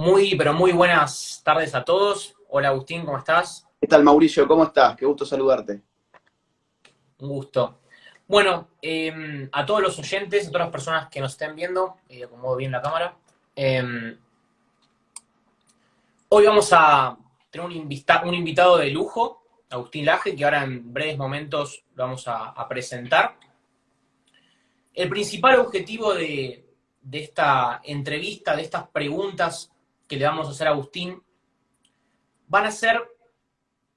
Muy, pero muy buenas tardes a todos. Hola Agustín, ¿cómo estás? ¿Qué tal, Mauricio? ¿Cómo estás? Qué gusto saludarte. Un gusto. Bueno, a todos los oyentes, a todas las personas que nos estén viendo, acomodo bien la cámara. eh, Hoy vamos a tener un invitado de lujo, Agustín Laje, que ahora en breves momentos lo vamos a presentar. El principal objetivo de esta entrevista, de estas preguntas que le vamos a hacer a Agustín, van a ser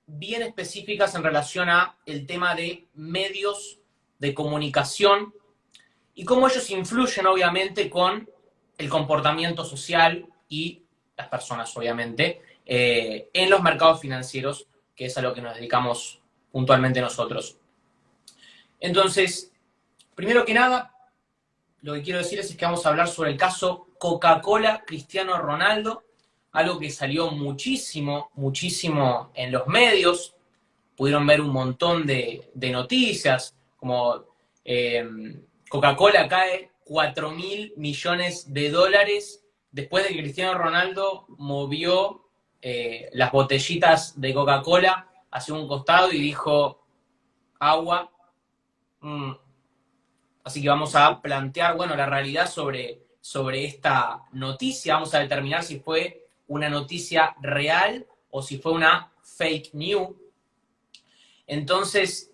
bien específicas en relación a el tema de medios de comunicación y cómo ellos influyen obviamente con el comportamiento social y las personas obviamente en los mercados financieros, que es a lo que nos dedicamos puntualmente nosotros. Entonces, primero que nada, lo que quiero decir es que vamos a hablar sobre el caso Coca-Cola Cristiano Ronaldo, algo que salió muchísimo, muchísimo en los medios. Pudieron ver un montón de noticias, como Coca-Cola cae 4.000 millones de dólares después de que Cristiano Ronaldo movió las botellitas de Coca-Cola hacia un costado y dijo agua. mm. Así que vamos a plantear, bueno, la realidad sobre esta noticia. Vamos a determinar si fue una noticia real o si fue una fake news. Entonces,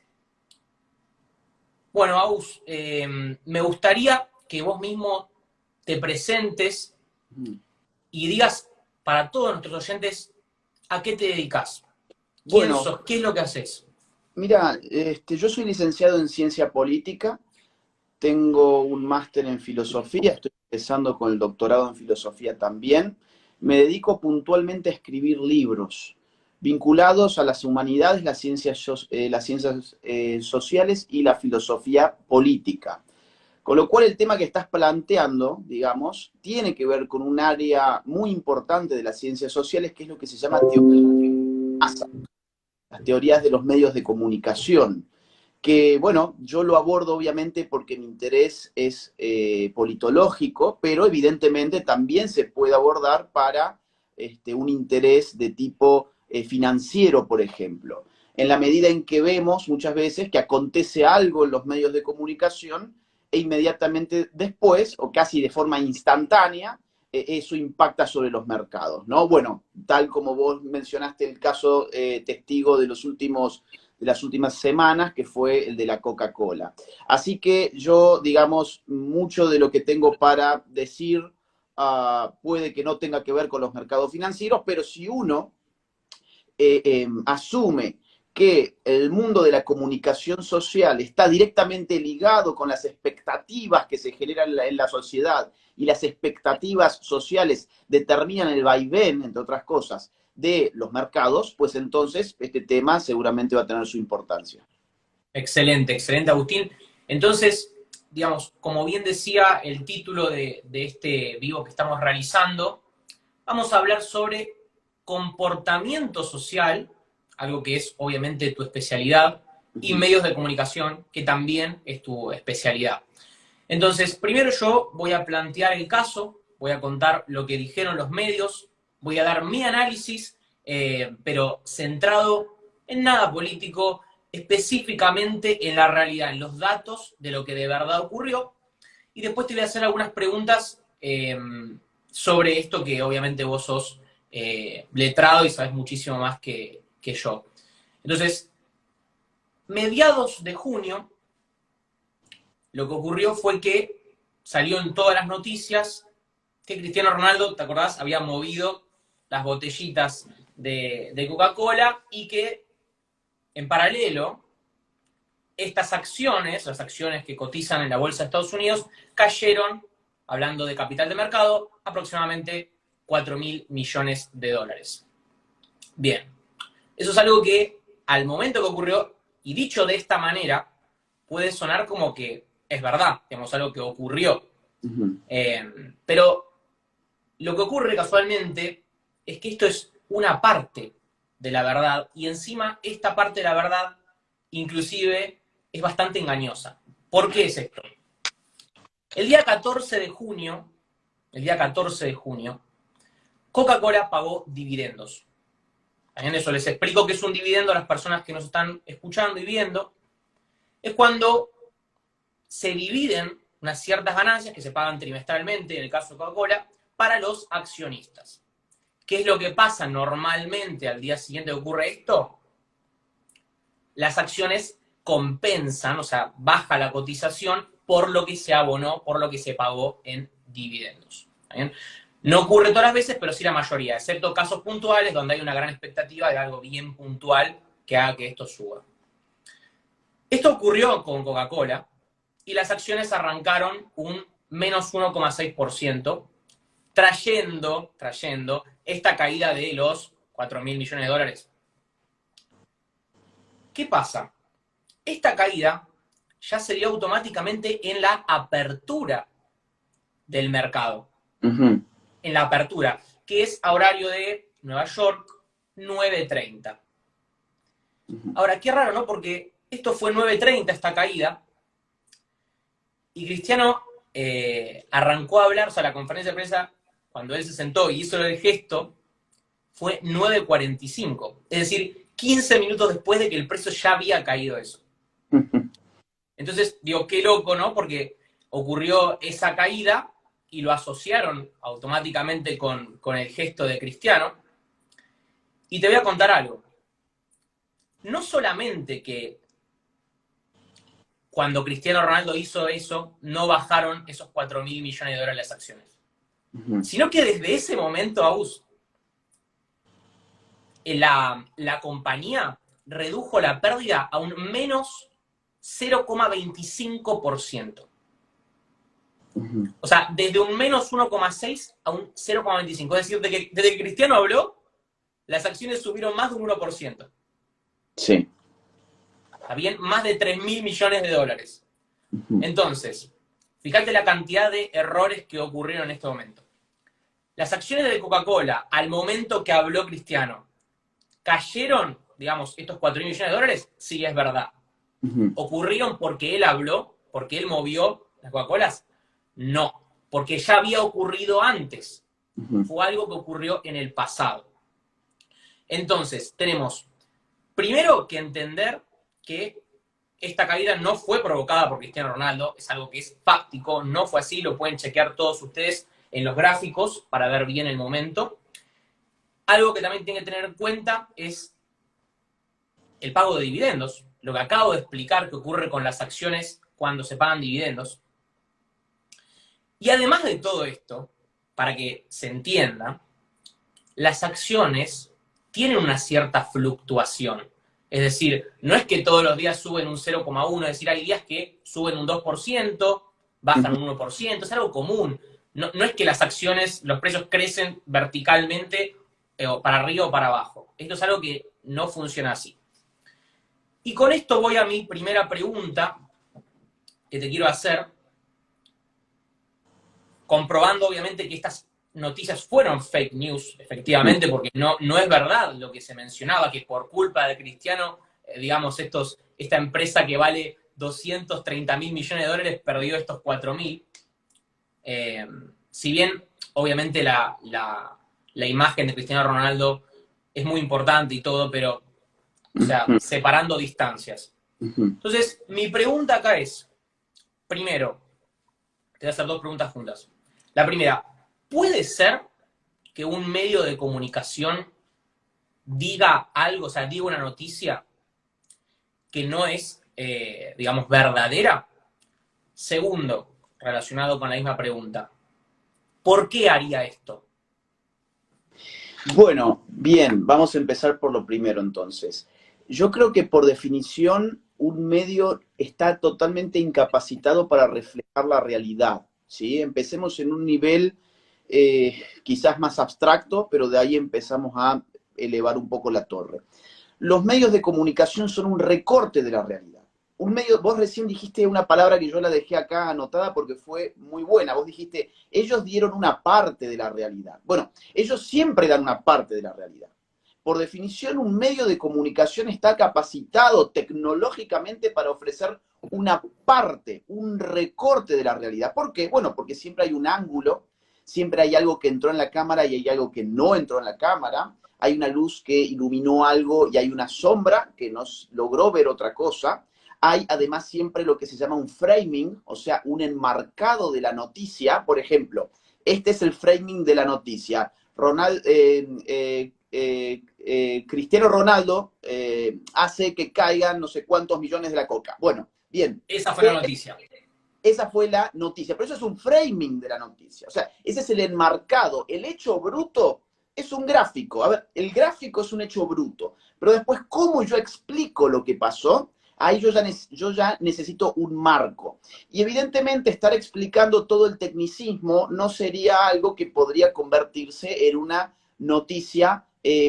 bueno, Aus, me gustaría que vos mismo te presentes y digas para todos nuestros oyentes a qué te dedicas, quién Bueno, sos, qué es lo que haces. mira, yo soy licenciado en ciencia política, tengo un máster en filosofía, estoy empezando con el doctorado en filosofía también. Me dedico puntualmente a escribir libros vinculados a las humanidades, las ciencias sociales y la filosofía política. Con lo cual el tema que estás planteando, digamos, tiene que ver con un área muy importante de las ciencias sociales, que es lo que se llama teoría de masa, las teorías de los medios de comunicación, que, bueno, yo lo abordo obviamente porque mi interés es politológico, pero evidentemente también se puede abordar para un interés de tipo financiero, por ejemplo. En la medida en que vemos muchas veces que acontece algo en los medios de comunicación e inmediatamente después, o casi de forma instantánea, eso impacta sobre los mercados, ¿no? Bueno, tal como vos mencionaste el caso testigo de las últimas semanas, que fue el de la Coca-Cola. Así que yo, digamos, mucho de lo que tengo para decir puede que no tenga que ver con los mercados financieros, pero si uno asume que el mundo de la comunicación social está directamente ligado con las expectativas que se generan en la sociedad y las expectativas sociales determinan el vaivén, entre otras cosas, de los mercados, pues entonces este tema seguramente va a tener su importancia. Excelente, excelente, Agustín. Entonces, digamos, como bien decía el título de este vivo que estamos realizando, vamos a hablar sobre comportamiento social, algo que es obviamente tu especialidad, Uh y -huh. medios de comunicación, que también es tu especialidad. Entonces, primero yo voy a plantear el caso, voy a contar lo que dijeron los medios, voy a dar mi análisis, pero centrado en nada político, específicamente en la realidad, en los datos de lo que de verdad ocurrió, y después te voy a hacer algunas preguntas sobre esto que obviamente vos sos letrado y sabes muchísimo más que yo. Entonces, mediados de junio, lo que ocurrió fue que salió en todas las noticias que Cristiano Ronaldo, ¿te acordás? Había movido las botellitas de Coca-Cola y que en paralelo estas acciones, las acciones que cotizan en la bolsa de Estados Unidos, cayeron, hablando de capital de mercado, aproximadamente 4.000 millones de dólares. Bien, eso es algo que al momento que ocurrió, y dicho de esta manera, puede sonar como que es verdad, digamos, algo que ocurrió. Uh -huh. Pero lo que ocurre casualmente es que esto es una parte de la verdad, y encima esta parte de la verdad inclusive es bastante engañosa. ¿Por qué es esto? El día 14 de junio, el día 14 de junio, Coca-Cola pagó dividendos. También eso les explico qué es un dividendo a las personas que nos están escuchando y viendo. Es cuando se dividen unas ciertas ganancias que se pagan trimestralmente, en el caso de Coca-Cola, para los accionistas. ¿Qué es lo que pasa normalmente al día siguiente que ocurre esto? Las acciones compensan, o sea, baja la cotización por lo que se abonó, por lo que se pagó en dividendos. ¿Está bien? No ocurre todas las veces, pero sí la mayoría, excepto casos puntuales donde hay una gran expectativa de algo bien puntual que haga que esto suba. Esto ocurrió con Coca-Cola y las acciones arrancaron un menos 1,6%, trayendo esta caída de los 4.000 millones de dólares. ¿Qué pasa? Esta caída ya se dio automáticamente en la apertura del mercado. En la apertura, que es a horario de Nueva York, 9:30. Ahora, qué raro, ¿no? Porque esto fue 9:30, esta caída, y Cristiano arrancó a hablar, o sea, la conferencia de prensa, cuando él se sentó y hizo el gesto, fue 9:45. Es decir, 15 minutos después de que el precio ya había caído eso. Entonces, digo, qué loco, ¿no? Porque ocurrió esa caída y lo asociaron automáticamente con el gesto de Cristiano. Y te voy a contar algo. No solamente que cuando Cristiano Ronaldo hizo eso, no bajaron esos 4.000 millones de dólares las acciones, sino que desde ese momento, Agus, la compañía redujo la pérdida a un menos 0,25%. O sea, desde un menos 1,6 a un 0,25. Es decir, desde que Cristiano habló, las acciones subieron más de un 1%. Sí. Está bien, más de 3.000 millones de dólares. Entonces, fíjate la cantidad de errores que ocurrieron en este momento. Las acciones de Coca-Cola, al momento que habló Cristiano, ¿cayeron, digamos, estos 4.000 millones de dólares? Sí, es verdad. ¿Ocurrieron porque él habló? ¿Porque él movió las Coca-Colas? No, porque ya había ocurrido antes. Fue algo que ocurrió en el pasado. Entonces, tenemos primero que entender que esta caída no fue provocada por Cristiano Ronaldo, es algo que es fáctico, no fue así, lo pueden chequear todos ustedes en los gráficos para ver bien el momento. Algo que también tienen que tener en cuenta es el pago de dividendos, lo que acabo de explicar que ocurre con las acciones cuando se pagan dividendos. Y además de todo esto, para que se entienda, las acciones tienen una cierta fluctuación. Es decir, no es que todos los días suben un 0,1, es decir, hay días que suben un 2%, bajan un 1%, es algo común. No es que las acciones, los precios crecen verticalmente para arriba o para abajo. Esto es algo que no funciona así. Y con esto voy a mi primera pregunta que te quiero hacer, comprobando obviamente que estas noticias fueron fake news, efectivamente, porque no es verdad lo que se mencionaba, que por culpa de Cristiano, digamos, esta empresa que vale 230.000 millones de dólares perdió estos 4.000. Si bien, obviamente, la imagen de Cristiano Ronaldo es muy importante y todo, pero, o sea, separando distancias. Entonces, mi pregunta acá es, primero, te voy a hacer dos preguntas juntas. La primera, ¿puede ser que un medio de comunicación diga algo, o sea, diga una noticia que no es, digamos, verdadera? Segundo, relacionado con la misma pregunta, ¿por qué haría esto? Bueno, bien, vamos a empezar por lo primero entonces. Yo creo que por definición un medio está totalmente incapacitado para reflejar la realidad, ¿sí? Empecemos en un nivel quizás más abstracto, pero de ahí empezamos a elevar un poco la torre. Los medios de comunicación son un recorte de la realidad. Un medio, vos recién dijiste una palabra que yo la dejé acá anotada porque fue muy buena. Vos dijiste, ellos dieron una parte de la realidad. Bueno, ellos siempre dan una parte de la realidad. Por definición, un medio de comunicación está capacitado tecnológicamente para ofrecer una parte, un recorte de la realidad. ¿Por qué? Bueno, porque siempre hay un ángulo siempre hay algo que entró en la cámara y hay algo que no entró en la cámara, hay una luz que iluminó algo y hay una sombra que nos logró ver otra cosa. Hay además siempre lo que se llama un framing, o sea, un enmarcado de la noticia. Por ejemplo, este es el framing de la noticia. Cristiano Ronaldo hace que caigan no sé cuántos millones de la coca. Bueno, bien. Esa fue la noticia. Esa fue la noticia, pero eso es un framing de la noticia. O sea, ese es el enmarcado. El hecho bruto es un gráfico. A ver, el gráfico es un hecho bruto, pero después, ¿cómo yo explico lo que pasó? Ahí yo ya necesito un marco. Y evidentemente estar explicando todo el tecnicismo no sería algo que podría convertirse en una noticia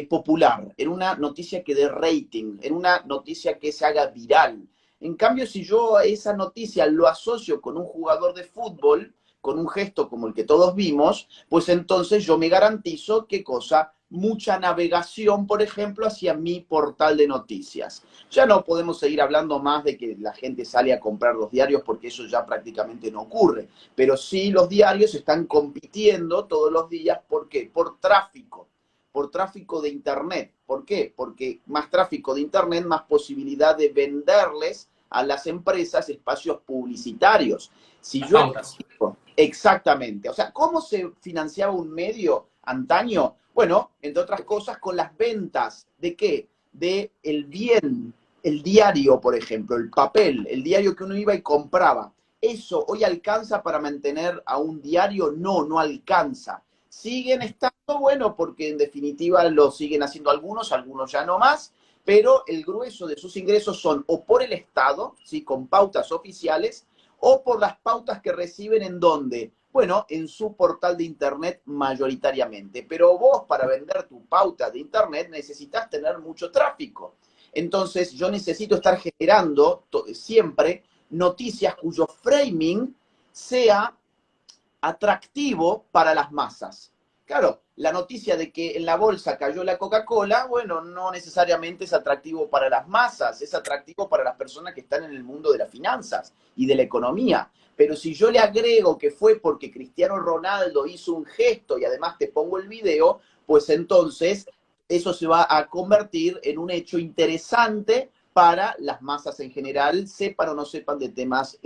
popular, en una noticia que dé rating, en una noticia que se haga viral. En cambio, si yo esa noticia lo asocio con un jugador de fútbol, con un gesto como el que todos vimos, pues entonces yo me garantizo, ¿qué cosa? Mucha navegación, por ejemplo, hacia mi portal de noticias. Ya no podemos seguir hablando más de que la gente sale a comprar los diarios porque eso ya prácticamente no ocurre. Pero sí los diarios están compitiendo todos los días. ¿Por qué? Por tráfico de Internet. ¿Por qué? Porque más tráfico de Internet, más posibilidad de venderles a las empresas espacios publicitarios. Si las yo pautas. exactamente, o sea, ¿cómo se financiaba un medio antaño? Bueno, entre otras cosas, con las ventas. ¿De qué? De el bien, el diario, por ejemplo, el papel, el diario que uno iba y compraba. ¿Eso hoy alcanza para mantener a un diario? No, no alcanza. Siguen estando, bueno, porque en definitiva lo siguen haciendo algunos ya no más, pero el grueso de sus ingresos son o por el Estado, ¿sí? Con pautas oficiales, o por las pautas que reciben en dónde. Bueno, en su portal de Internet mayoritariamente. Pero vos para vender tu pauta de Internet necesitas tener mucho tráfico. Entonces yo necesito estar generando siempre noticias cuyo framing sea atractivo para las masas. Claro, la noticia de que en la bolsa cayó la Coca-Cola, bueno, no necesariamente es atractivo para las masas, es atractivo para las personas que están en el mundo de las finanzas y de la economía. Pero si yo le agrego que fue porque Cristiano Ronaldo hizo un gesto y además te pongo el video, pues entonces eso se va a convertir en un hecho interesante para las masas en general, sepan o no sepan de temas,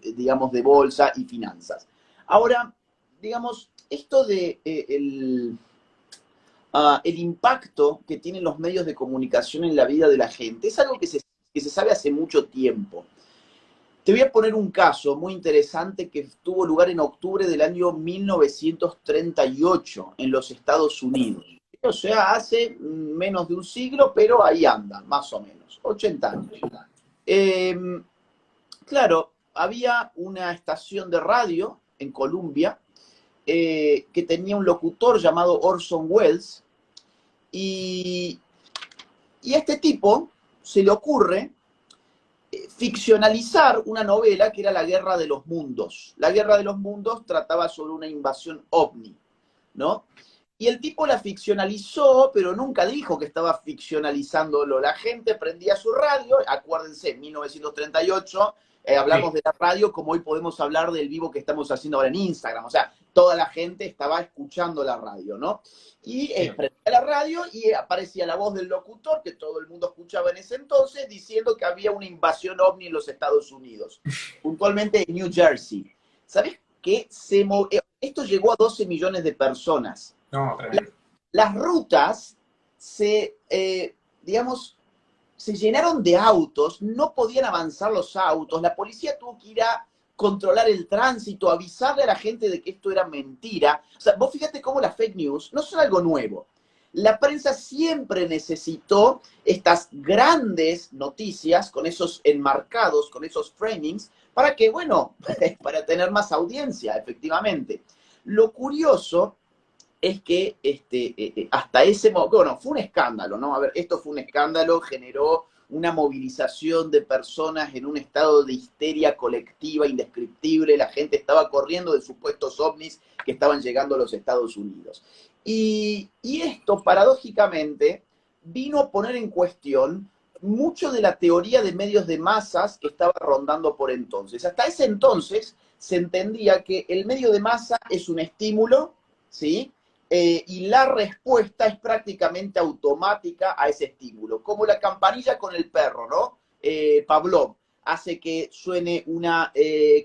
digamos, de bolsa y finanzas. Ahora, digamos, esto de el impacto que tienen los medios de comunicación en la vida de la gente es algo que se sabe hace mucho tiempo. Te voy a poner un caso muy interesante que tuvo lugar en octubre del año 1938 en los Estados Unidos. O sea, hace menos de un siglo, pero ahí andan, más o menos, 80 años. Claro, había una estación de radio en Columbia que tenía un locutor llamado Orson Welles y a este tipo se le ocurre ficcionalizar una novela que era La Guerra de los Mundos. La Guerra de los Mundos trataba sobre una invasión ovni, ¿no? Y el tipo la ficcionalizó, pero nunca dijo que estaba ficcionalizándolo. La gente prendía su radio, acuérdense, 1938, hablamos Sí. de la radio como hoy podemos hablar del vivo que estamos haciendo ahora en Instagram. O sea, toda la gente estaba escuchando la radio, ¿no? Y Sí. prendía la radio y aparecía la voz del locutor, que todo el mundo escuchaba en ese entonces, diciendo que había una invasión ovni en los Estados Unidos, puntualmente en New Jersey. ¿Sabes qué? Esto llegó a 12 millones de personas. No, tremendo. Las rutas digamos, se llenaron de autos, no podían avanzar los autos, la policía tuvo que ir a controlar el tránsito, avisarle a la gente de que esto era mentira. O sea, vos fíjate cómo las fake news no son algo nuevo. La prensa siempre necesitó estas grandes noticias con esos enmarcados, con esos framings, para que, bueno, para tener más audiencia, efectivamente. Lo curioso es que hasta ese momento, bueno, fue un escándalo, ¿no? A ver, esto fue un escándalo, generó una movilización de personas en un estado de histeria colectiva indescriptible, la gente estaba corriendo de supuestos ovnis que estaban llegando a los Estados Unidos. Y esto, paradójicamente, vino a poner en cuestión mucho de la teoría de medios de masas que estaba rondando por entonces. Hasta ese entonces se entendía que el medio de masa es un estímulo, ¿sí? Y la respuesta es prácticamente automática a ese estímulo, como la campanilla con el perro, ¿no? Pavlov hace que suene una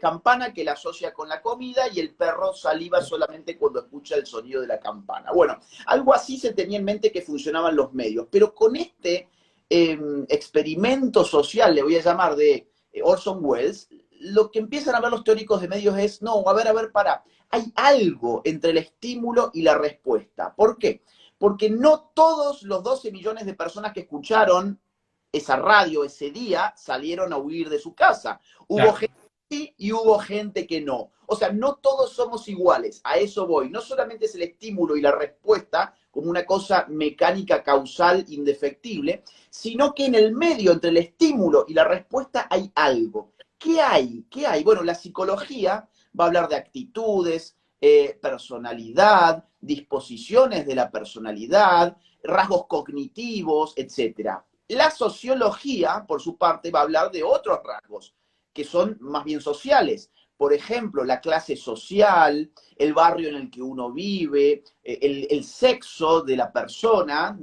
campana que la asocia con la comida y el perro saliva solamente cuando escucha el sonido de la campana. Bueno, algo así se tenía en mente que funcionaban los medios, pero con este experimento social, le voy a llamar, de Orson Welles, lo que empiezan a ver los teóricos de medios es, no, a ver, para, hay algo entre el estímulo y la respuesta. ¿Por qué? Porque no todos los 12 millones de personas que escucharon esa radio ese día salieron a huir de su casa. Hubo gente que sí y hubo gente que no. O sea, no todos somos iguales, a eso voy. No solamente es el estímulo y la respuesta como una cosa mecánica, causal, indefectible, sino que en el medio, entre el estímulo y la respuesta, hay algo. ¿Qué hay? ¿Qué hay? Bueno, la psicología va a hablar de actitudes, personalidad, disposiciones de la personalidad, rasgos cognitivos, etc. La sociología, por su parte, va a hablar de otros rasgos, que son más bien sociales. Por ejemplo, la clase social, el barrio en el que uno vive, el sexo de la persona,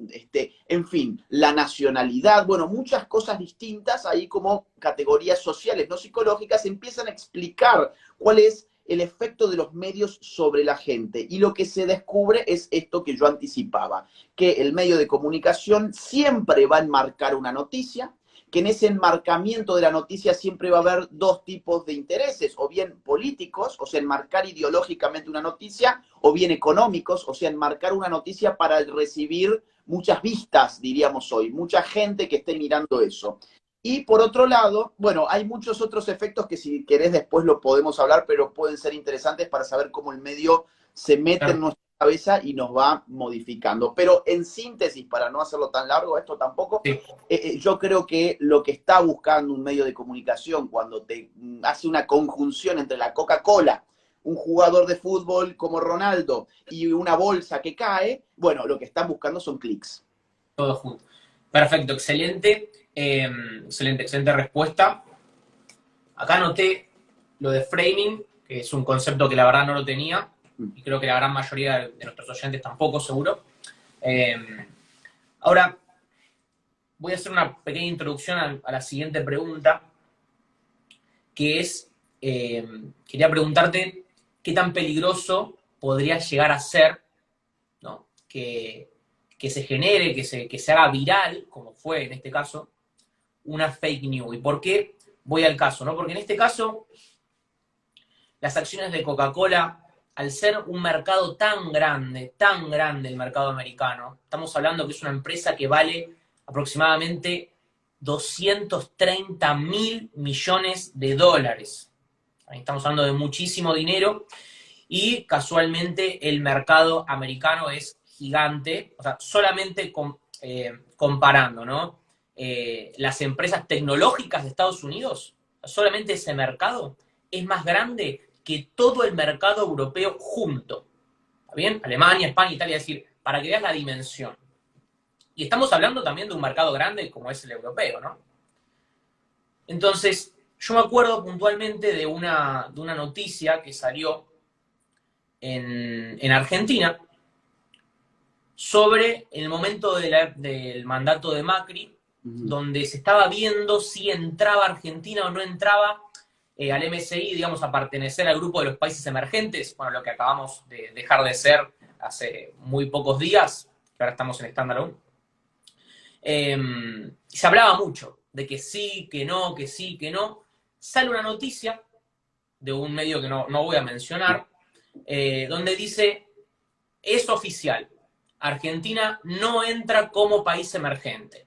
en fin, la nacionalidad, bueno, muchas cosas distintas ahí como categorías sociales, no psicológicas, empiezan a explicar cuál es el efecto de los medios sobre la gente. Y lo que se descubre es esto que yo anticipaba, que el medio de comunicación siempre va a enmarcar una noticia, que en ese enmarcamiento de la noticia siempre va a haber dos tipos de intereses, o bien políticos, o sea, enmarcar ideológicamente una noticia, o bien económicos, o sea, enmarcar una noticia para recibir muchas vistas, diríamos hoy, mucha gente que esté mirando eso. Y por otro lado, bueno, hay muchos otros efectos que si querés después lo podemos hablar, pero pueden ser interesantes para saber cómo el medio se mete en nuestra cabeza y nos va modificando. Pero en síntesis, para no hacerlo tan largo, esto tampoco, Sí. yo creo que lo que está buscando un medio de comunicación cuando te hace una conjunción entre la Coca-Cola, un jugador de fútbol como Ronaldo y una bolsa que cae, bueno, lo que están buscando son clics. Todo junto. Perfecto, excelente. Excelente respuesta. Acá anoté lo de framing, que es un concepto que la verdad no lo tenía, y creo que la gran mayoría de nuestros oyentes tampoco, seguro. Ahora, voy a hacer una pequeña introducción a la siguiente pregunta, que es, quería preguntarte qué tan peligroso podría llegar a ser, ¿no? que se genere, que se haga viral, como fue en este caso, una fake news. ¿Y por qué voy al caso? ¿No? Porque en este caso, las acciones de Coca-Cola, al ser un mercado tan grande el mercado americano, estamos hablando que es una empresa que vale aproximadamente 230.000 millones de dólares. Ahí estamos hablando de muchísimo dinero y casualmente el mercado americano es gigante, o sea, solamente comparando, ¿no? Las empresas tecnológicas de Estados Unidos, solamente ese mercado es más grande que todo el mercado europeo junto. ¿Está bien? Alemania, España, Italia, es decir, para que veas la dimensión. Y estamos hablando también de un mercado grande como es el europeo, ¿no? Entonces, yo me acuerdo puntualmente de una noticia que salió en Argentina sobre el momento del mandato de Macri, donde se estaba viendo si entraba Argentina o no entraba al MSI, digamos, a pertenecer al grupo de los países emergentes, bueno, lo que acabamos de dejar de ser hace muy pocos días, que ahora estamos en estándar 1. Se hablaba mucho de que sí, que no, que sí, que no. Sale una noticia de un medio que no voy a mencionar, donde dice, es oficial, Argentina no entra como país emergente.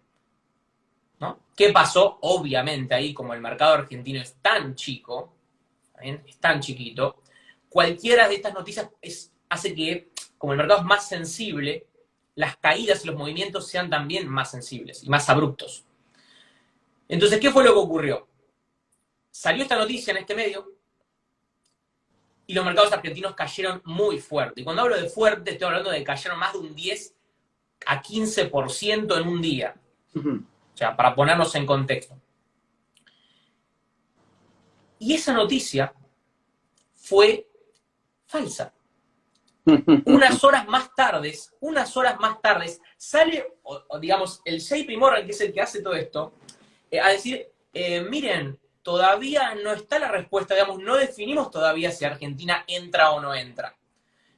¿No? ¿Qué pasó? Obviamente ahí, como el mercado argentino es tan chico, ¿bien? Es tan chiquito, cualquiera de estas noticias hace que, como el mercado es más sensible, las caídas y los movimientos sean también más sensibles y más abruptos. Entonces, ¿qué fue lo que ocurrió? Salió esta noticia en este medio y los mercados argentinos cayeron muy fuerte. Y cuando hablo de fuerte, estoy hablando de que cayeron más de un 10 a 15% en un día. O sea, para ponernos en contexto. Y esa noticia fue falsa. Unas horas más tarde, sale, digamos, el JP Morgan, que es el que hace todo esto, a decir, miren, todavía no está la respuesta, digamos, no definimos todavía si Argentina entra o no entra.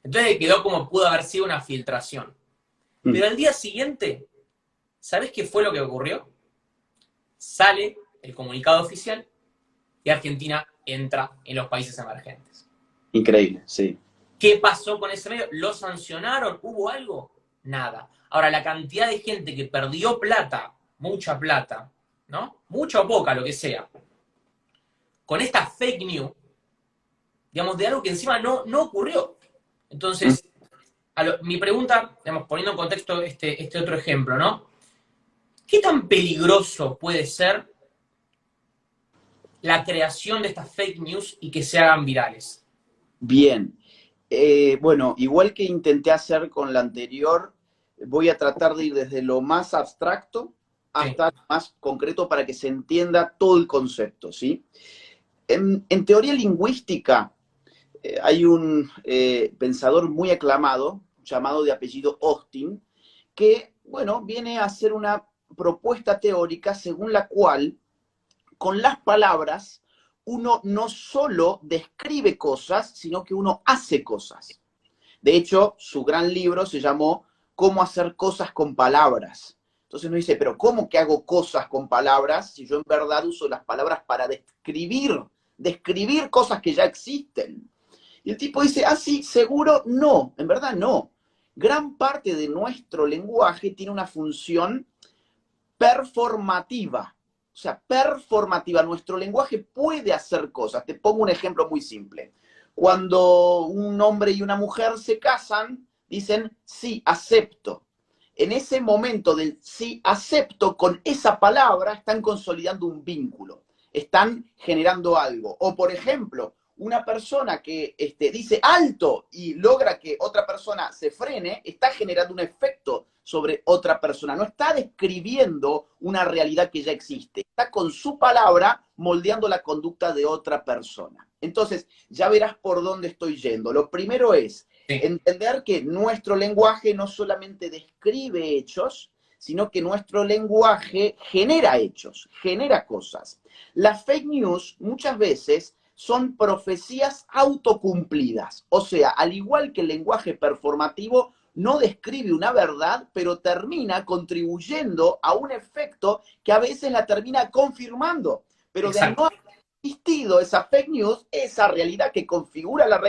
Entonces quedó como pudo haber sido una filtración. Pero al día siguiente, ¿sabés qué fue lo que ocurrió? Sale el comunicado oficial y Argentina entra en los países emergentes. Increíble, sí. ¿Qué pasó con ese medio? ¿Lo sancionaron? ¿Hubo algo? Nada. Ahora, la cantidad de gente que perdió plata, mucha plata, ¿no? Mucha o poca, lo que sea, con esta fake news, digamos, de algo que encima no ocurrió. Entonces, mi pregunta, digamos, poniendo en contexto este otro ejemplo, ¿no? ¿Qué tan peligroso puede ser la creación de estas fake news y que se hagan virales? Bien. Bueno, igual que intenté hacer con la anterior, voy a tratar de ir desde lo más abstracto hasta lo más concreto para que se entienda todo el concepto, ¿sí? En teoría lingüística hay un pensador muy aclamado, llamado de apellido Austin, que, bueno, viene a hacer una propuesta teórica según la cual, con las palabras, uno no solo describe cosas, sino que uno hace cosas. De hecho, su gran libro se llamó Cómo hacer cosas con palabras. Entonces uno dice, pero ¿cómo que hago cosas con palabras si yo en verdad uso las palabras para describir cosas que ya existen? Y el tipo dice, ah, sí, seguro no, en verdad no. Gran parte de nuestro lenguaje tiene una función performativa. O sea, performativa. Nuestro lenguaje puede hacer cosas. Te pongo un ejemplo muy simple. Cuando un hombre y una mujer se casan, dicen, sí, acepto. En ese momento del sí, acepto, con esa palabra están consolidando un vínculo. Están generando algo. O, por ejemplo, una persona que dice alto y logra que otra persona se frene, está generando un efecto sobre otra persona. No está describiendo una realidad que ya existe. Está con su palabra moldeando la conducta de otra persona. Entonces, ya verás por dónde estoy yendo. Lo primero es entender que nuestro lenguaje no solamente describe hechos, sino que nuestro lenguaje genera hechos, genera cosas. Las fake news muchas veces son profecías autocumplidas. O sea, al igual que el lenguaje performativo, no describe una verdad, pero termina contribuyendo a un efecto que a veces la termina confirmando. Pero Exacto. de no haber existido esa fake news, esa realidad que configura la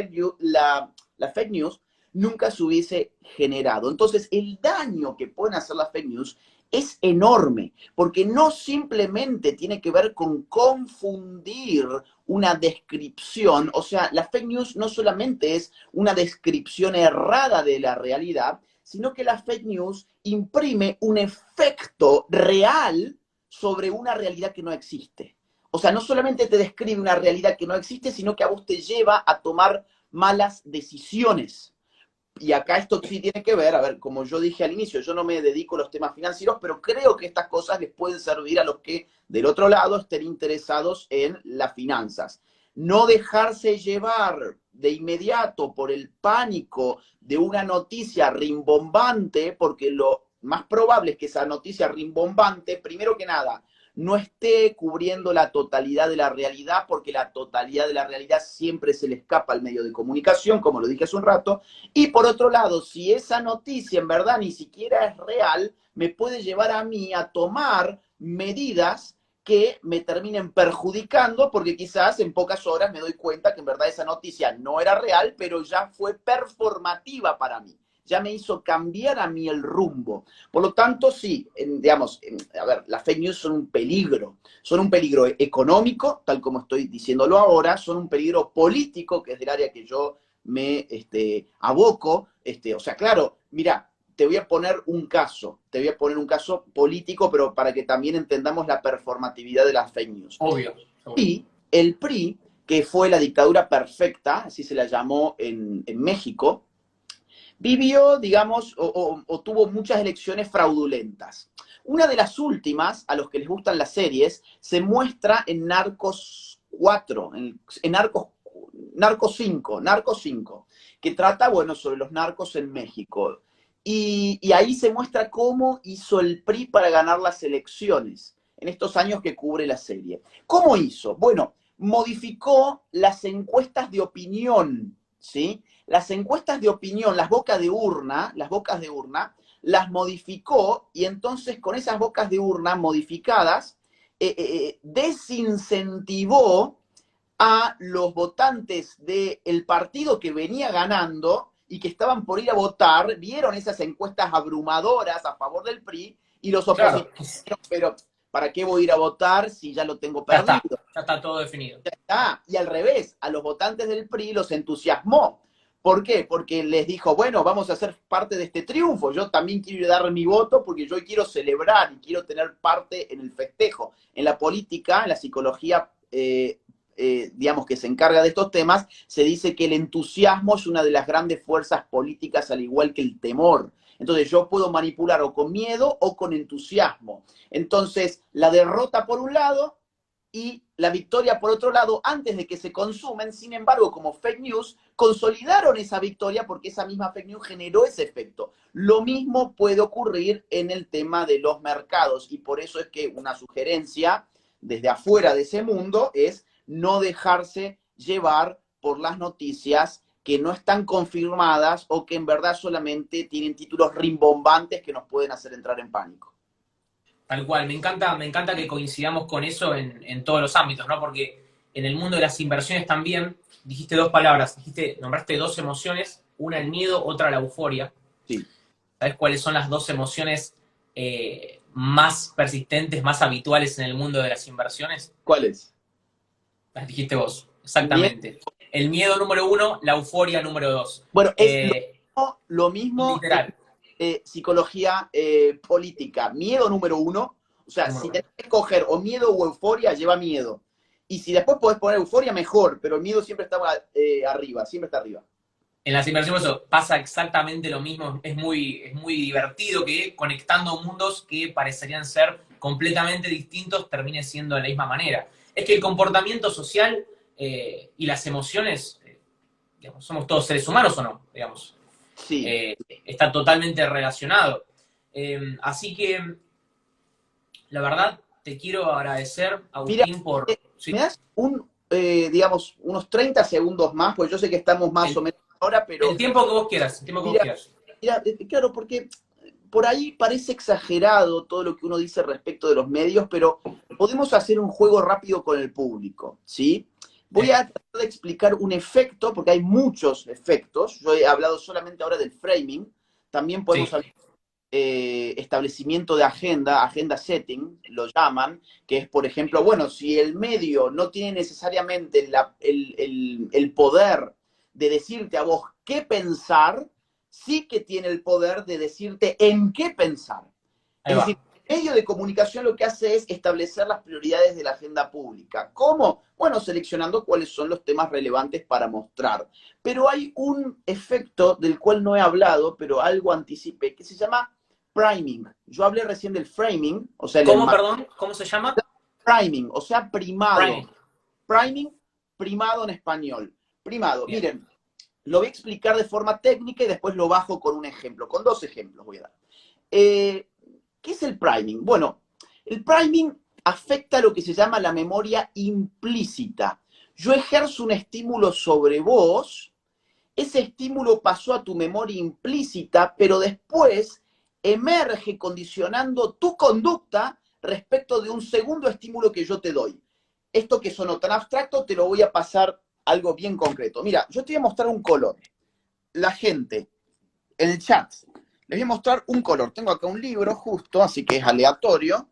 fake news, nunca se hubiese generado. Entonces, el daño que pueden hacer las fake news es enorme, porque no simplemente tiene que ver con confundir una descripción, o sea, la fake news no solamente es una descripción errada de la realidad, sino que la fake news imprime un efecto real sobre una realidad que no existe. O sea, no solamente te describe una realidad que no existe, sino que a vos te lleva a tomar malas decisiones. Y acá esto sí tiene que ver, a ver, como yo dije al inicio, yo no me dedico a los temas financieros, pero creo que estas cosas les pueden servir a los que del otro lado estén interesados en las finanzas. No dejarse llevar de inmediato por el pánico de una noticia rimbombante, porque lo más probable es que esa noticia rimbombante, primero que nada, no esté cubriendo la totalidad de la realidad, porque la totalidad de la realidad siempre se le escapa al medio de comunicación, como lo dije hace un rato. Y por otro lado, si esa noticia en verdad ni siquiera es real, me puede llevar a mí a tomar medidas que me terminen perjudicando, porque quizás en pocas horas me doy cuenta que en verdad esa noticia no era real, pero ya fue performativa para mí. Ya me hizo cambiar a mí el rumbo. Por lo tanto, sí, digamos, a ver, las fake news son un peligro económico, tal como estoy diciéndolo ahora, son un peligro político, que es del área que yo me aboco. O sea, claro, mira, te voy a poner un caso político, pero para que también entendamos la performatividad de las fake news. Obvio. Y el PRI, que fue la dictadura perfecta, así se la llamó en México, vivió, digamos, o tuvo muchas elecciones fraudulentas. Una de las últimas, a los que les gustan las series, se muestra en Narcos 4, en Narcos, Narco 5, que trata, bueno, sobre los narcos en México. Y ahí se muestra cómo hizo el PRI para ganar las elecciones, en estos años que cubre la serie. ¿Cómo hizo? Bueno, modificó las encuestas de opinión, ¿sí? Las encuestas de opinión, las bocas de urna, las modificó y entonces con esas bocas de urna modificadas, desincentivó a los votantes del partido que venía ganando y que estaban por ir a votar, vieron esas encuestas abrumadoras a favor del PRI y los Claro, opositores dijeron, pero ¿para qué voy a ir a votar si ya lo tengo perdido? ya está todo definido. Ya está. Y al revés, a los votantes del PRI los entusiasmó. ¿Por qué? Porque les dijo, bueno, vamos a ser parte de este triunfo. Yo también quiero dar mi voto porque yo quiero celebrar y quiero tener parte en el festejo. En la política, en la psicología, digamos, que se encarga de estos temas, se dice que el entusiasmo es una de las grandes fuerzas políticas, al igual que el temor. Entonces yo puedo manipular o con miedo o con entusiasmo. Entonces, la derrota por un lado y la victoria por otro lado, antes de que se consumen, sin embargo, como fake news, consolidaron esa victoria porque esa misma fake news generó ese efecto. Lo mismo puede ocurrir en el tema de los mercados y por eso es que una sugerencia desde afuera de ese mundo es no dejarse llevar por las noticias que no están confirmadas o que en verdad solamente tienen títulos rimbombantes que nos pueden hacer entrar en pánico. Tal cual, me encanta que coincidamos con eso en todos los ámbitos, ¿no? Porque en el mundo de las inversiones también dijiste dos palabras, nombraste dos emociones, una el miedo, otra la euforia. Sí. ¿Sabes cuáles son las dos emociones más persistentes, más habituales en el mundo de las inversiones? ¿Cuáles? Las dijiste vos, exactamente. El miedo número uno, la euforia número dos. Bueno, es lo mismo literal. Psicología política. Miedo número uno. O sea, si tenés que escoger o miedo o euforia, lleva miedo. Y si después podés poner euforia, mejor. Pero el miedo siempre está arriba, siempre está arriba. En las inversiones eso, pasa exactamente lo mismo. Es muy divertido que conectando mundos que parecerían ser completamente distintos termine siendo de la misma manera. Es que el comportamiento social y las emociones, digamos, somos todos seres humanos o no, digamos. Sí. Está totalmente relacionado. Así que, la verdad, te quiero agradecer, Agustín, Mira, por... ¿sí? ¿me das digamos, unos 30 segundos más? Pues yo sé que estamos más o menos ahora, pero... El tiempo que vos quieras, el tiempo que vos quieras. Mira, claro, porque por ahí parece exagerado todo lo que uno dice respecto de los medios, pero podemos hacer un juego rápido con el público, ¿sí? Voy a tratar de explicar un efecto, porque hay muchos efectos. Yo he hablado solamente ahora del framing. También podemos hablar de establecimiento de agenda setting, lo llaman, que es, por ejemplo, bueno, si el medio no tiene necesariamente el poder de decirte a vos qué pensar, sí que tiene el poder de decirte en qué pensar. Es decir, el medio de comunicación lo que hace es establecer las prioridades de la agenda pública. ¿Cómo? Bueno, seleccionando cuáles son los temas relevantes para mostrar. Pero hay un efecto del cual no he hablado, pero algo anticipé, que se llama priming. Yo hablé recién del framing, o sea... ¿Cómo, perdón? ¿Cómo se llama? Priming, o sea, primado. Priming, primado en español. Primado. Bien. Miren, lo voy a explicar de forma técnica y después lo bajo con un ejemplo. Con dos ejemplos voy a dar. ¿Qué es el priming? Bueno, el priming afecta lo que se llama la memoria implícita. Yo ejerzo un estímulo sobre vos, ese estímulo pasó a tu memoria implícita, pero después emerge condicionando tu conducta respecto de un segundo estímulo que yo te doy. Esto que sonó tan abstracto, te lo voy a pasar algo bien concreto. Mira, yo te voy a mostrar un color. La gente, en el chat, les voy a mostrar un color. Tengo acá un libro justo, así que es aleatorio.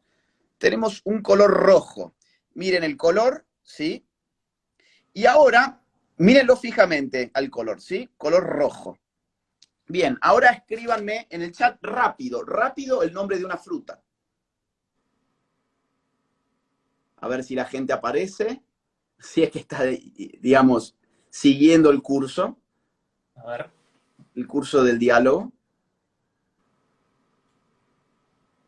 Tenemos un color rojo. Miren el color, ¿sí? Y ahora, mírenlo fijamente al color, ¿sí? Color rojo. Bien, ahora escríbanme en el chat rápido, rápido el nombre de una fruta. A ver si la gente aparece. Si es que está, digamos, siguiendo el curso. A ver. El curso del diálogo.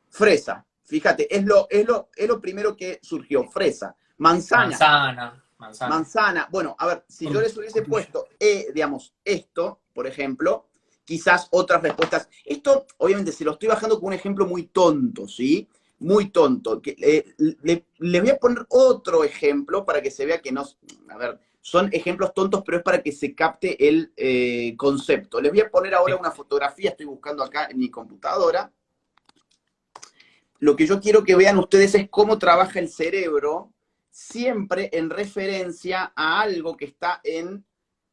Fresa. Fíjate, es lo primero que surgió. Fresa. Manzana. Manzana. Manzana. Bueno, a ver, si yo les hubiese puesto, digamos, esto, por ejemplo, quizás otras respuestas. Esto, obviamente, se lo estoy bajando con un ejemplo muy tonto, ¿sí? Muy tonto. Les voy a poner otro ejemplo para que se vea que no... A ver, son ejemplos tontos, pero es para que se capte el concepto. Les voy a poner ahora una fotografía, estoy buscando acá en mi computadora. Lo que yo quiero que vean ustedes es cómo trabaja el cerebro, siempre en referencia a algo que está en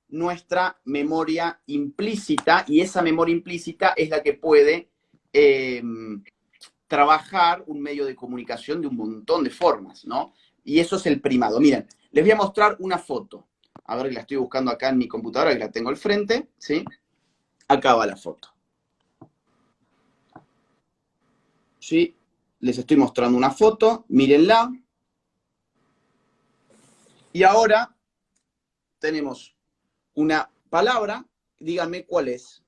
nuestra memoria implícita, y esa memoria implícita es la que puede trabajar un medio de comunicación de un montón de formas, ¿no? Y eso es el primado. Miren, les voy a mostrar una foto. A ver, la estoy buscando acá en mi computadora, que la tengo al frente, ¿sí? Acá va la foto. ¿Sí? Les estoy mostrando una foto, mírenla. Y ahora tenemos una palabra, díganme cuál es.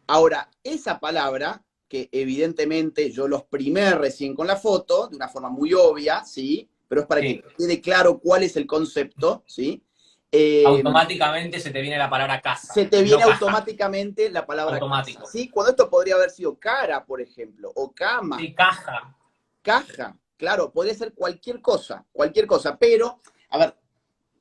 Ahora, esa palabra, que evidentemente yo los primé recién con la foto, de una forma muy obvia, ¿sí? Pero es para que quede claro cuál es el concepto, ¿sí? Automáticamente se te viene la palabra casa. Se te viene automáticamente la palabra automático. casa, ¿sí? Cuando esto podría haber sido cara, por ejemplo, o cama. Sí, caja. Caja, claro, podría ser cualquier cosa, pero, a ver,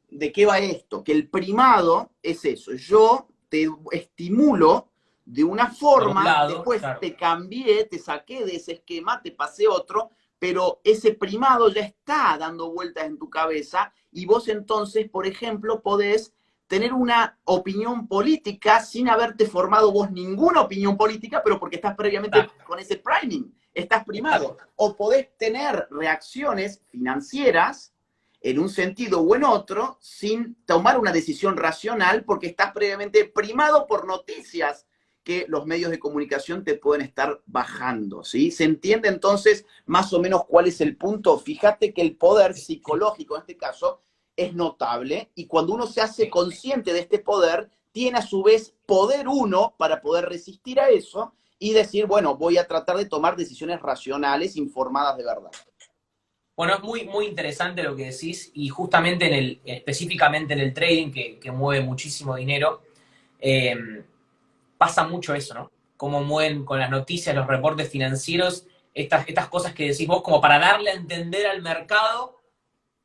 ¿de qué va esto? Que el primado es eso, yo te estimulo de una forma, después te cambié, te saqué de ese esquema, te pasé otro, pero ese primado ya está dando vueltas en tu cabeza y vos entonces, por ejemplo, podés tener una opinión política sin haberte formado vos ninguna opinión política, pero porque estás previamente con ese priming, estás primado. O podés tener reacciones financieras en un sentido o en otro, sin tomar una decisión racional, porque estás previamente primado por noticias que los medios de comunicación te pueden estar bajando, ¿sí? ¿Se entiende entonces más o menos cuál es el punto? Fíjate que el poder psicológico, en este caso, es notable, y cuando uno se hace consciente de este poder, tiene a su vez poder uno para poder resistir a eso y decir, bueno, voy a tratar de tomar decisiones racionales, informadas de verdad. Bueno, es muy, muy interesante lo que decís, y justamente específicamente en el trading, que mueve muchísimo dinero, pasa mucho eso, ¿no? Cómo mueven con las noticias, los reportes financieros, estas cosas que decís vos, como para darle a entender al mercado,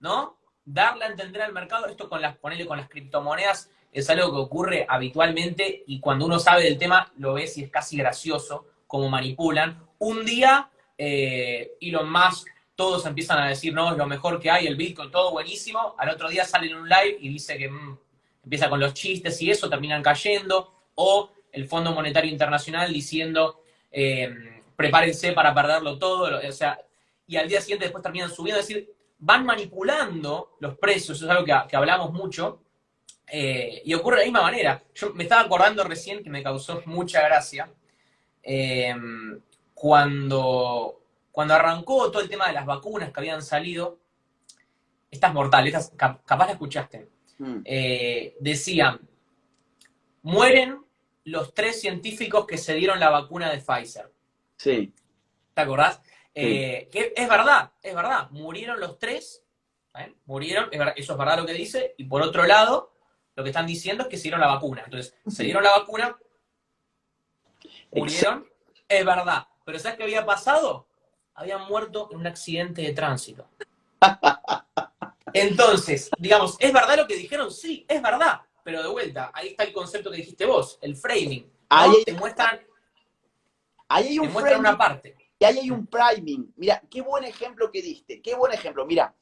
¿no? Darle a entender al mercado, esto ponerle con las criptomonedas, es algo que ocurre habitualmente, y cuando uno sabe del tema, lo ves y es casi gracioso cómo manipulan. Un día, Elon Musk, todos empiezan a decir, no, es lo mejor que hay, el Bitcoin, todo buenísimo. Al otro día sale en un live y dice que empieza con los chistes y eso, terminan cayendo. O el Fondo Monetario Internacional diciendo, prepárense para perderlo todo. O sea, y al día siguiente después terminan subiendo. Es decir, van manipulando los precios, eso es algo que hablamos mucho. Y ocurre de la misma manera. Yo me estaba acordando recién que me causó mucha gracia. Cuando arrancó todo el tema de las vacunas que habían salido, estas mortales, capaz la escuchaste, decían, mueren los 3 científicos que se dieron la vacuna de Pfizer. Sí. ¿Te acordás? Sí. Que es verdad, murieron los 3, murieron, eso es verdad lo que dice, y por otro lado, lo que están diciendo es que se dieron la vacuna. Entonces, se dieron la vacuna, murieron, es verdad. Pero ¿sabes qué había pasado? Habían muerto en un accidente de tránsito. Entonces, digamos, ¿es verdad lo que dijeron? Sí, es verdad. Pero de vuelta, ahí está el concepto que dijiste vos, el framing, ¿no? Te muestran una parte. Y ahí hay un priming. Mira, qué buen ejemplo que diste, qué buen ejemplo. Mira,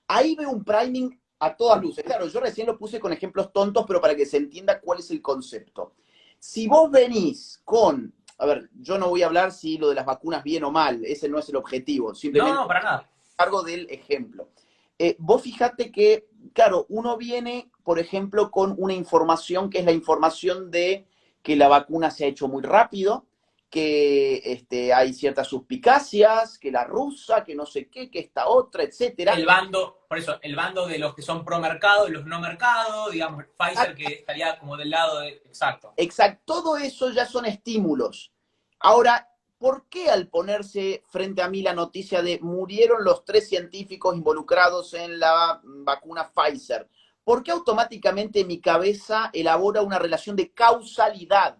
ahí veo un priming a todas luces. Claro, yo recién lo puse con ejemplos tontos, pero para que se entienda cuál es el concepto. Si vos venís con... A ver, yo no voy a hablar si lo de las vacunas bien o mal, ese no es el objetivo. Simplemente no, para nada. Cargo del ejemplo. Vos fijate que, claro, uno viene, por ejemplo, con una información que es la información de que la vacuna se ha hecho muy rápido, que hay ciertas suspicacias, que la rusa, que no sé qué, que esta otra, etcétera. Por eso, el bando de los que son pro mercado y los no mercado, digamos, Pfizer que estaría como del lado de... Exacto. Exacto, todo eso ya son estímulos. Ahora, ¿por qué al ponerse frente a mí la noticia de murieron los 3 científicos involucrados en la vacuna Pfizer? ¿Por qué automáticamente mi cabeza elabora una relación de causalidad,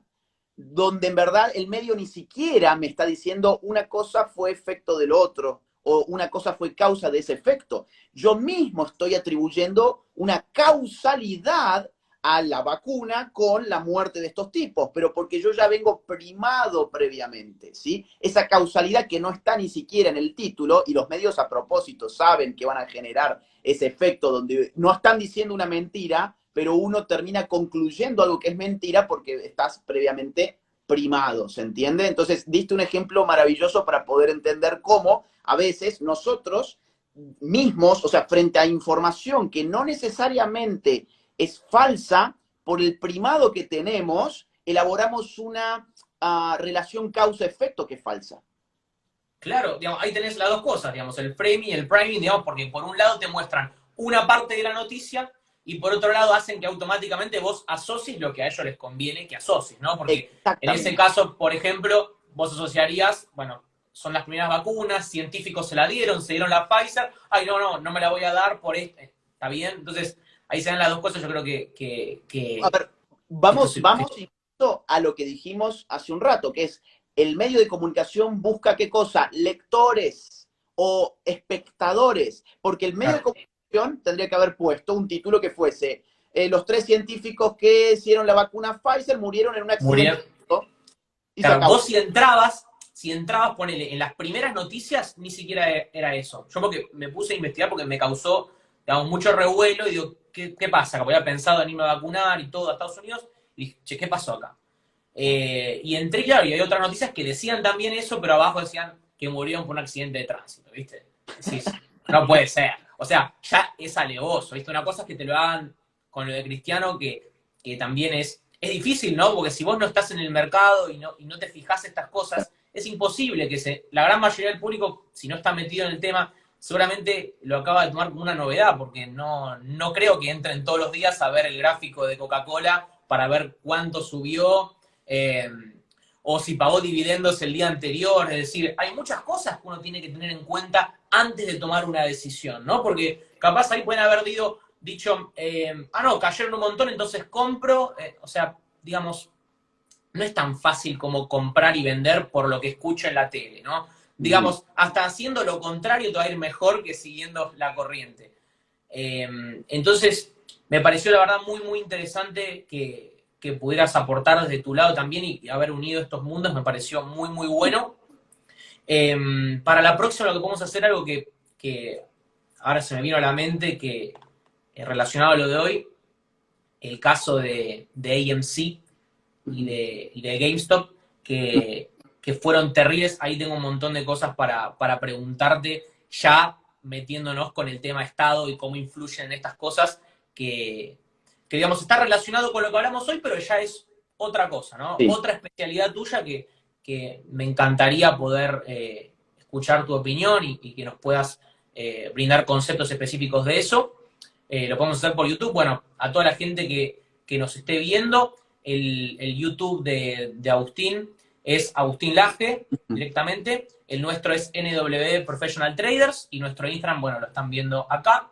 donde en verdad el medio ni siquiera me está diciendo una cosa fue efecto del otro o una cosa fue causa de ese efecto? Yo mismo estoy atribuyendo una causalidad a la vacuna con la muerte de estos tipos, pero porque yo ya vengo primado previamente, ¿sí? Esa causalidad que no está ni siquiera en el título, y los medios a propósito saben que van a generar ese efecto donde no están diciendo una mentira, pero uno termina concluyendo algo que es mentira porque estás previamente primado, ¿se entiende? Entonces, diste un ejemplo maravilloso para poder entender cómo a veces nosotros mismos, o sea, frente a información que no necesariamente es falsa, por el primado que tenemos, elaboramos una relación causa-efecto que es falsa. Claro, digamos, ahí tenés las dos cosas, digamos, el framing y el priming, digamos, porque por un lado te muestran una parte de la noticia y por otro lado hacen que automáticamente vos asocies lo que a ellos les conviene que asocies, ¿no? Porque en ese caso, por ejemplo, vos asociarías, bueno, son las primeras vacunas, científicos se dieron la Pfizer, ay, no me la voy a dar por esto, ¿está bien? Entonces, ahí se dan las dos cosas, yo creo A ver, vamos incluso a lo que dijimos hace un rato, que es el medio de comunicación busca qué cosa, lectores o espectadores, porque el medio de comunicación tendría que haber puesto un título que fuese los 3 científicos que hicieron la vacuna Pfizer murieron en un accidente. Y claro, vos si entrabas, ponele, en las primeras noticias, ni siquiera era eso. Yo porque me puse a investigar porque me causó, digamos, mucho revuelo y digo, ¿qué pasa? Como había pensado en irme a vacunar y todo a Estados Unidos, y dije, che, ¿qué pasó acá? Y entré, claro, y hay otras noticias que decían también eso, pero abajo decían que murieron por un accidente de tránsito, ¿viste? Decís, no puede ser. O sea, ya es alevoso, ¿viste? Una cosa es que te lo hagan con lo de Cristiano, que también es difícil, ¿no? Porque si vos no estás en el mercado y no te fijas estas cosas, es imposible que la gran mayoría del público, si no está metido en el tema, seguramente lo acaba de tomar como una novedad, porque no creo que entren todos los días a ver el gráfico de Coca-Cola para ver cuánto subió, o si pagó dividendos el día anterior. Es decir, hay muchas cosas que uno tiene que tener en cuenta antes de tomar una decisión, ¿no? Porque capaz ahí pueden haber dicho, no, cayeron un montón, entonces compro. O sea, digamos, no es tan fácil como comprar y vender por lo que escucho en la tele, ¿no? Digamos, hasta haciendo lo contrario te va a ir mejor que siguiendo la corriente. Entonces, me pareció la verdad muy, muy interesante que pudieras aportar desde tu lado también y haber unido estos mundos, me pareció muy, muy bueno. Para la próxima lo que podemos hacer, algo que ahora se me vino a la mente, que relacionado a lo de hoy, el caso de AMC y de GameStop, que fueron terribles. Ahí tengo un montón de cosas para preguntarte, ya metiéndonos con el tema Estado y cómo influyen en estas cosas, que digamos, está relacionado con lo que hablamos hoy, pero ya es otra cosa, ¿no? Sí. Otra especialidad tuya que me encantaría poder escuchar tu opinión y que nos puedas brindar conceptos específicos de eso. Lo podemos hacer por YouTube. Bueno, a toda la gente que nos esté viendo, el YouTube de Agustín es Agustín Laje, directamente. El nuestro es NW Professional Traders y nuestro Instagram, bueno, lo están viendo acá.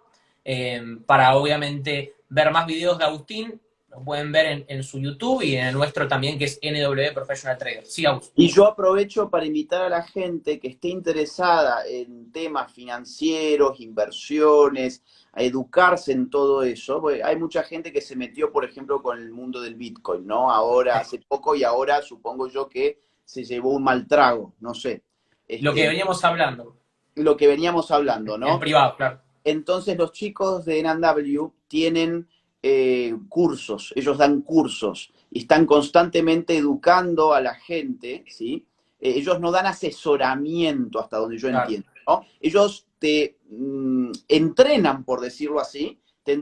Para obviamente ver más videos de Agustín, lo pueden ver en su YouTube y en el nuestro también, que es NW Professional Traders. Sí, Agustín. Y yo aprovecho para invitar a la gente que esté interesada en temas financieros, inversiones, a educarse en todo eso. Hay mucha gente que se metió, por ejemplo, con el mundo del Bitcoin, ¿no? Ahora, hace poco, y ahora supongo yo que se llevó un mal trago, no sé. Lo que veníamos hablando. Lo que veníamos hablando, ¿no? En privado, claro. Entonces los chicos de NW tienen cursos, ellos dan cursos y están constantemente educando a la gente, ¿sí? Ellos no dan asesoramiento hasta donde yo entiendo, ¿no? Ellos te entrenan, por decirlo así, te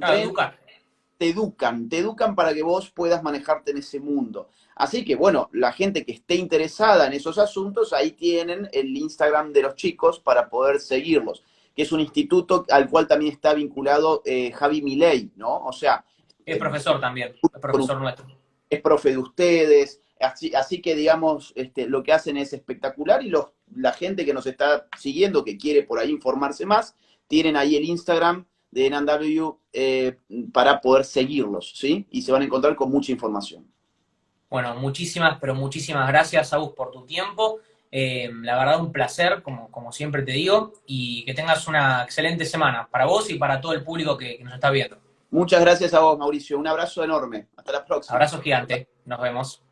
educan para que vos puedas manejarte en ese mundo. Así que, bueno, la gente que esté interesada en esos asuntos, ahí tienen el Instagram de los chicos para poder seguirlos, que es un instituto al cual también está vinculado Javi Milei, ¿no? O sea... Es profesor también, es profesor nuestro. Es profe de ustedes, así que, digamos, lo que hacen es espectacular y la gente que nos está siguiendo, que quiere por ahí informarse más, tienen ahí el Instagram de NW para poder seguirlos, ¿sí? Y se van a encontrar con mucha información. Bueno, muchísimas, pero muchísimas gracias, Agus, por tu tiempo. La verdad, un placer, como siempre te digo, y que tengas una excelente semana para vos y para todo el público que nos está viendo. Muchas gracias a vos, Mauricio. Un abrazo enorme. Hasta la próxima. Abrazo gigante. Nos vemos.